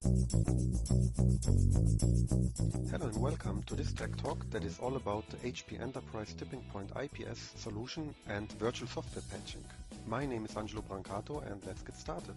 Hello and welcome to this tech talk that is all about the HP Enterprise TippingPoint IPS solution and virtual software patching. My name is Angelo Brancato and let's get started.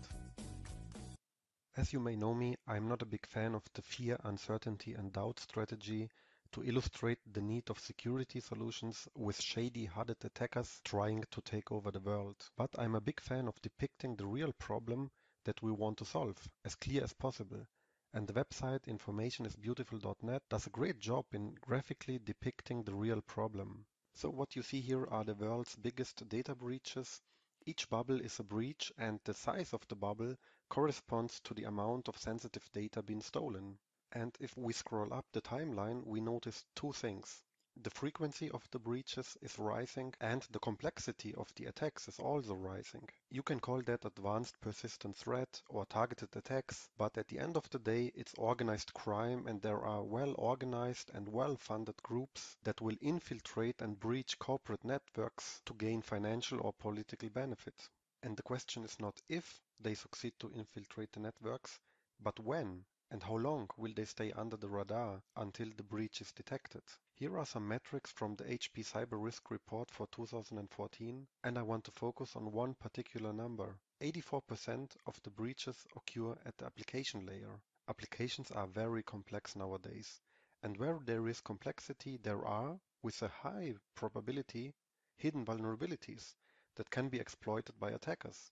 As you may know me, I'm not a big fan of the fear, uncertainty and doubt strategy to illustrate the need of security solutions with shady hooded attackers trying to take over the world. But I'm a big fan of depicting the real problem that we want to solve as clear as possible. And the website informationisbeautiful.net does a great job in graphically depicting the real problem. So what you see here are the world's biggest data breaches. Each bubble is a breach and the size of the bubble corresponds to the amount of sensitive data being stolen. And if we scroll up the timeline, we notice two things. The frequency of the breaches is rising and the complexity of the attacks is also rising. You can call that advanced persistent threat or targeted attacks, but at the end of the day it's organized crime and there are well-organized and well-funded groups that will infiltrate and breach corporate networks to gain financial or political benefit. And the question is not if they succeed to infiltrate the networks, but when. And how long will they stay under the radar until the breach is detected? Here are some metrics from the HP Cyber Risk Report for 2014, and I want to focus on one particular number. 84% of the breaches occur at the application layer. Applications are very complex nowadays, and where there is complexity, there are, with a high probability, hidden vulnerabilities that can be exploited by attackers.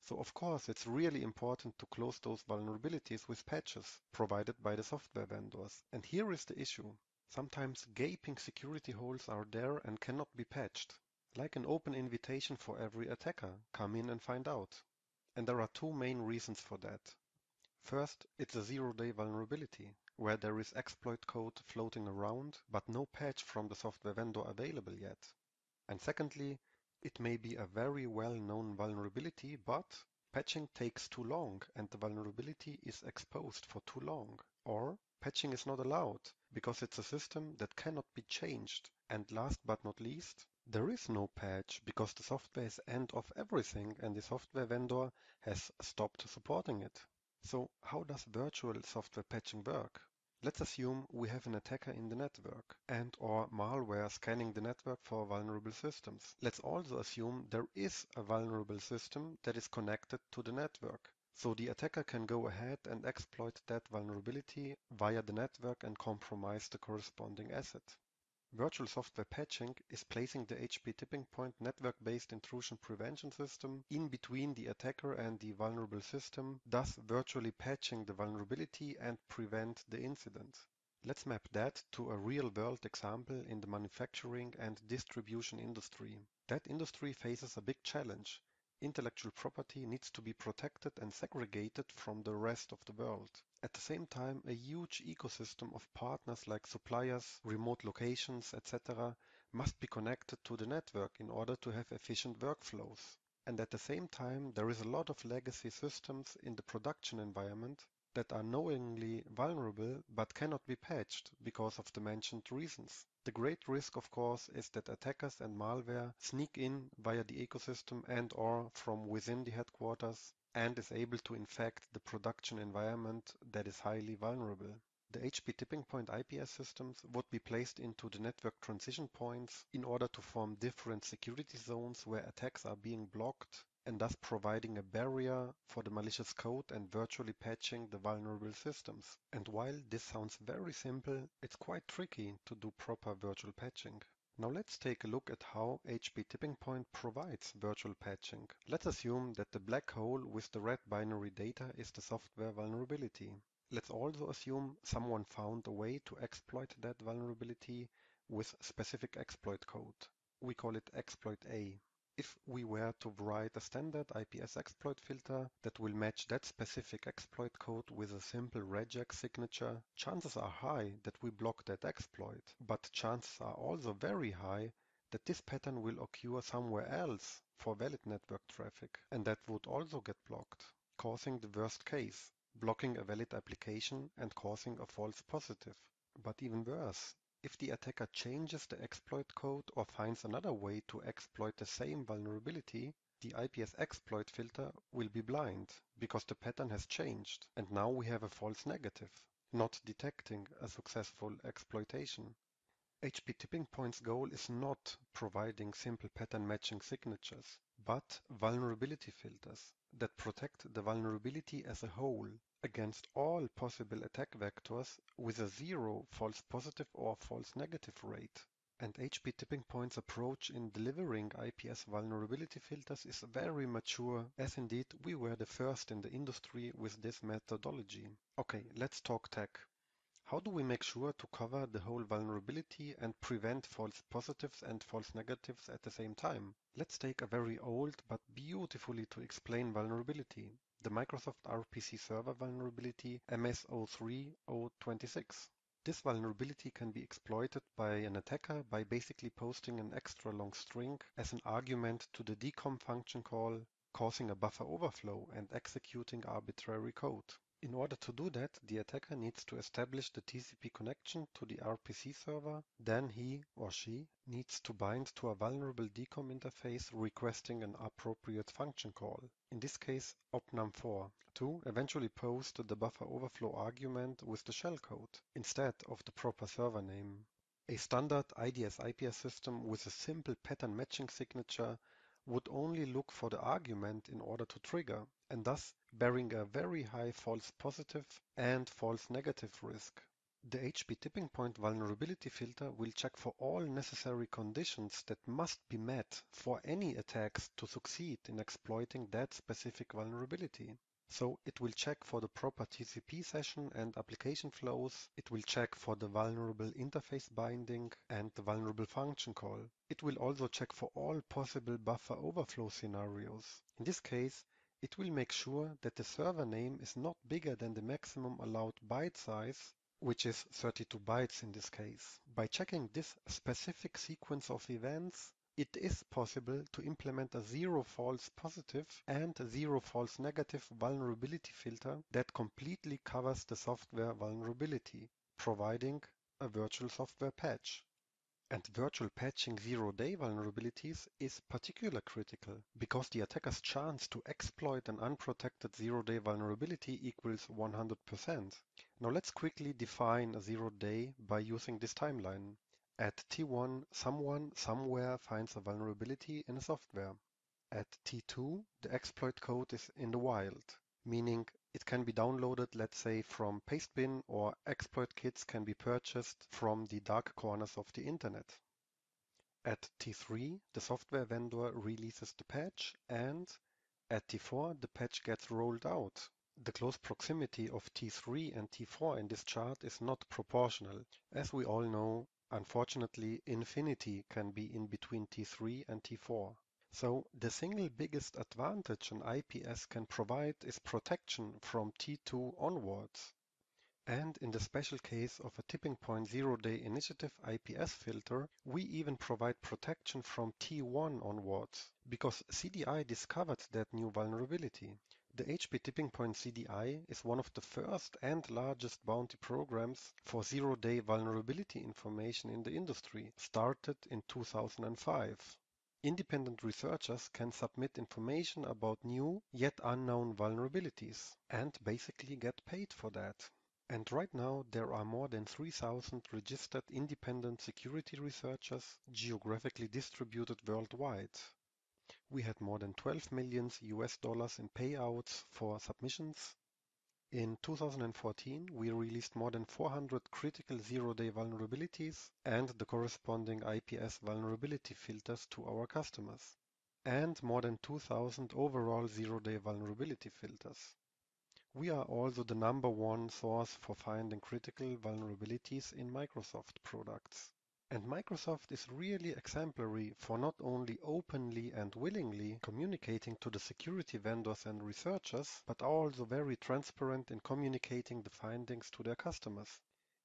So of course, it's really important to close those vulnerabilities with patches provided by the software vendors. And here is the issue. Sometimes gaping security holes are there and cannot be patched. Like an open invitation for every attacker, come in and find out. And there are two main reasons for that. First, it's a zero-day vulnerability, where there is exploit code floating around, but no patch from the software vendor available yet. And secondly, it may be a very well-known vulnerability, but patching takes too long and the vulnerability is exposed for too long. Or patching is not allowed because it's a system that cannot be changed. And last but not least, there is no patch because the software is end of everything and the software vendor has stopped supporting it. So how does virtual software patching work? Let's assume we have an attacker in the network and or malware scanning the network for vulnerable systems. Let's also assume there is a vulnerable system that is connected to the network. So the attacker can go ahead and exploit that vulnerability via the network and compromise the corresponding asset. Virtual software patching is placing the HP TippingPoint network-based intrusion prevention system in between the attacker and the vulnerable system, thus virtually patching the vulnerability and prevent the incident. Let's map that to a real-world example in the manufacturing and distribution industry. That industry faces a big challenge. Intellectual property needs to be protected and segregated from the rest of the world. At the same time, a huge ecosystem of partners like suppliers, remote locations, etc. must be connected to the network in order to have efficient workflows. And at the same time, there is a lot of legacy systems in the production environment that are knowingly vulnerable but cannot be patched because of the mentioned reasons. The great risk, of course, is that attackers and malware sneak in via the ecosystem and or from within the headquarters and is able to infect the production environment that is highly vulnerable. The HP TippingPoint IPS systems would be placed into the network transition points in order to form different security zones where attacks are being blocked and thus providing a barrier for the malicious code and virtually patching the vulnerable systems. And while this sounds very simple, it's quite tricky to do proper virtual patching. Now let's take a look at how HP TippingPoint provides virtual patching. Let's assume that the black hole with the red binary data is the software vulnerability. Let's also assume someone found a way to exploit that vulnerability with specific exploit code. We call it exploit A. If we were to write a standard IPS exploit filter that will match that specific exploit code with a simple regex signature, chances are high that we block that exploit, but chances are also very high that this pattern will occur somewhere else for valid network traffic, and that would also get blocked, causing the worst case, blocking a valid application and causing a false positive. But even worse, if the attacker changes the exploit code or finds another way to exploit the same vulnerability, the IPS exploit filter will be blind because the pattern has changed and now we have a false negative, not detecting a successful exploitation. HP Tipping Point's goal is not providing simple pattern matching signatures, but vulnerability filters that protect the vulnerability as a whole against all possible attack vectors with a zero false positive or false negative rate. And HP Tipping Point's approach in delivering IPS vulnerability filters is very mature, as indeed we were the first in the industry with this methodology. Okay, let's talk tech. How do we make sure to cover the whole vulnerability and prevent false positives and false negatives at the same time? Let's take a very old but beautifully to explain vulnerability, the Microsoft RPC server vulnerability MS03-026. This vulnerability can be exploited by an attacker by basically posting an extra long string as an argument to the decom function call, causing a buffer overflow and executing arbitrary code. In order to do that, the attacker needs to establish the TCP connection to the RPC server. Then he or she needs to bind to a vulnerable decom interface requesting an appropriate function call, in this case opnum4, to eventually post the buffer overflow argument with the shellcode instead of the proper server name. A standard IDS-IPS system with a simple pattern matching signature would only look for the argument in order to trigger, and thus bearing a very high false positive and false negative risk. The HP Tipping Point vulnerability filter will check for all necessary conditions that must be met for any attacks to succeed in exploiting that specific vulnerability. So it will check for the proper TCP session and application flows. It will check for the vulnerable interface binding and the vulnerable function call. It will also check for all possible buffer overflow scenarios. In this case, it will make sure that the server name is not bigger than the maximum allowed byte size, which is 32 bytes in this case. By checking this specific sequence of events, it is possible to implement a zero false positive and a zero false negative vulnerability filter that completely covers the software vulnerability, providing a virtual software patch. And virtual patching zero-day vulnerabilities is particularly critical because the attacker's chance to exploit an unprotected zero-day vulnerability equals 100%. Now let's quickly define a zero-day by using this timeline. At T1, someone somewhere finds a vulnerability in a software. At T2, the exploit code is in the wild, meaning it can be downloaded, let's say, from Pastebin, or exploit kits can be purchased from the dark corners of the internet. At T3, the software vendor releases the patch, and at T4, the patch gets rolled out. The close proximity of T3 and T4 in this chart is not proportional. As we all know, unfortunately, infinity can be in between T3 and T4. So the single biggest advantage an IPS can provide is protection from T2 onwards. And in the special case of a Tipping Point zero-day initiative IPS filter, we even provide protection from T1 onwards, because CDI discovered that new vulnerability. The HP Tipping Point CDI is one of the first and largest bounty programs for zero-day vulnerability information in the industry, started in 2005. Independent researchers can submit information about new yet unknown vulnerabilities and basically get paid for that. And right now there are more than 3,000 registered independent security researchers geographically distributed worldwide. We had more than 12 million US dollars in payouts for submissions. In 2014, we released more than 400 critical zero-day vulnerabilities and the corresponding IPS vulnerability filters to our customers, and more than 2,000 overall zero-day vulnerability filters. We are also the #1 source for finding critical vulnerabilities in Microsoft products. And Microsoft is really exemplary for not only openly and willingly communicating to the security vendors and researchers, but also very transparent in communicating the findings to their customers.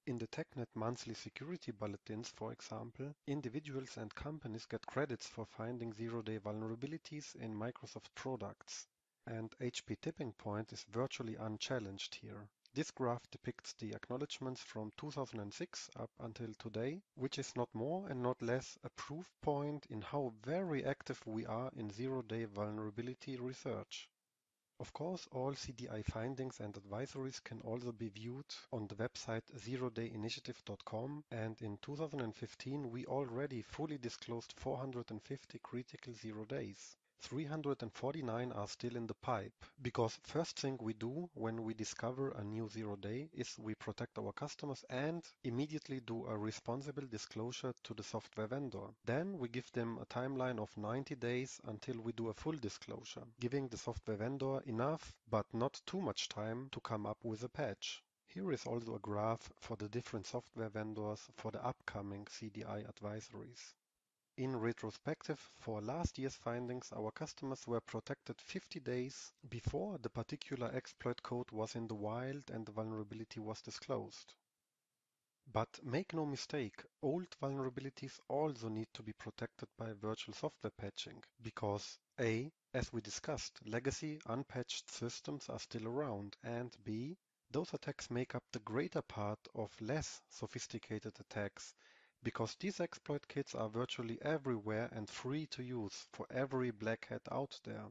In the TechNet monthly security bulletins, for example, individuals and companies get credits for finding zero-day vulnerabilities in Microsoft products. And HP Tipping Point is virtually unchallenged here. This graph depicts the acknowledgements from 2006 up until today, which is not more and not less a proof point in how very active we are in zero-day vulnerability research. Of course, all CDI findings and advisories can also be viewed on the website zerodayinitiative.com, and in 2015 we already fully disclosed 450 critical zero days. 349 are still in the pipe, because first thing we do when we discover a new zero day is we protect our customers and immediately do a responsible disclosure to the software vendor. Then we give them a timeline of 90 days until we do a full disclosure, giving the software vendor enough but not too much time to come up with a patch. Here is also a graph for the different software vendors for the upcoming CDI advisories. In retrospective, for last year's findings, our customers were protected 50 days before the particular exploit code was in the wild and the vulnerability was disclosed. But make no mistake, old vulnerabilities also need to be protected by virtual software patching, because A, as we discussed, legacy unpatched systems are still around, and B, those attacks make up the greater part of less sophisticated attacks, because these exploit kits are virtually everywhere and free to use for every black hat out there.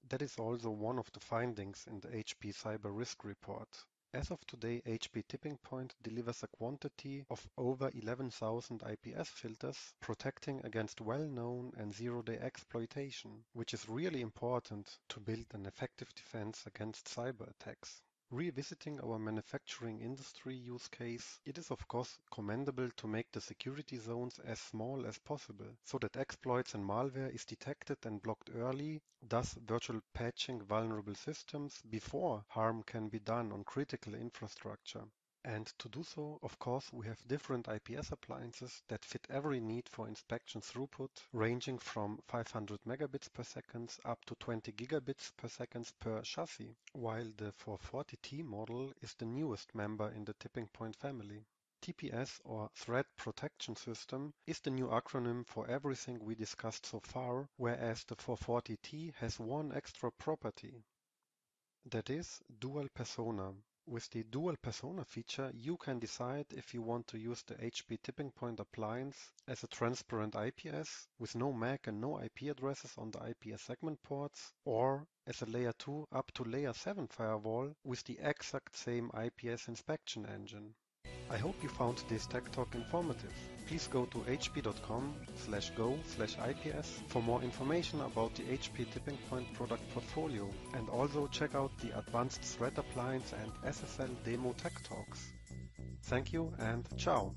That is also one of the findings in the HP Cyber Risk Report. As of today, HP TippingPoint delivers a quantity of over 11,000 IPS filters protecting against well-known and zero-day exploitation, which is really important to build an effective defense against cyber attacks. Revisiting our manufacturing industry use case, it is of course commendable to make the security zones as small as possible, so that exploits and malware is detected and blocked early, thus virtual patching vulnerable systems before harm can be done on critical infrastructure. And to do so, of course, we have different IPS appliances that fit every need for inspection throughput, ranging from 500 megabits per second up to 20 gigabits per second per chassis, while the 440T model is the newest member in the TippingPoint family. TPS, or Threat Protection System, is the new acronym for everything we discussed so far, whereas the 440T has one extra property. That is dual persona. With the dual persona feature, you can decide if you want to use the HP TippingPoint appliance as a transparent IPS with no MAC and no IP addresses on the IPS segment ports, or as a layer 2 up to layer 7 firewall with the exact same IPS inspection engine. I hope you found this Tech Talk informative. Please go to hp.com/go/IPS for more information about the HP TippingPoint product portfolio, and also check out the Advanced Threat Appliance and SSL Demo Tech Talks. Thank you and ciao!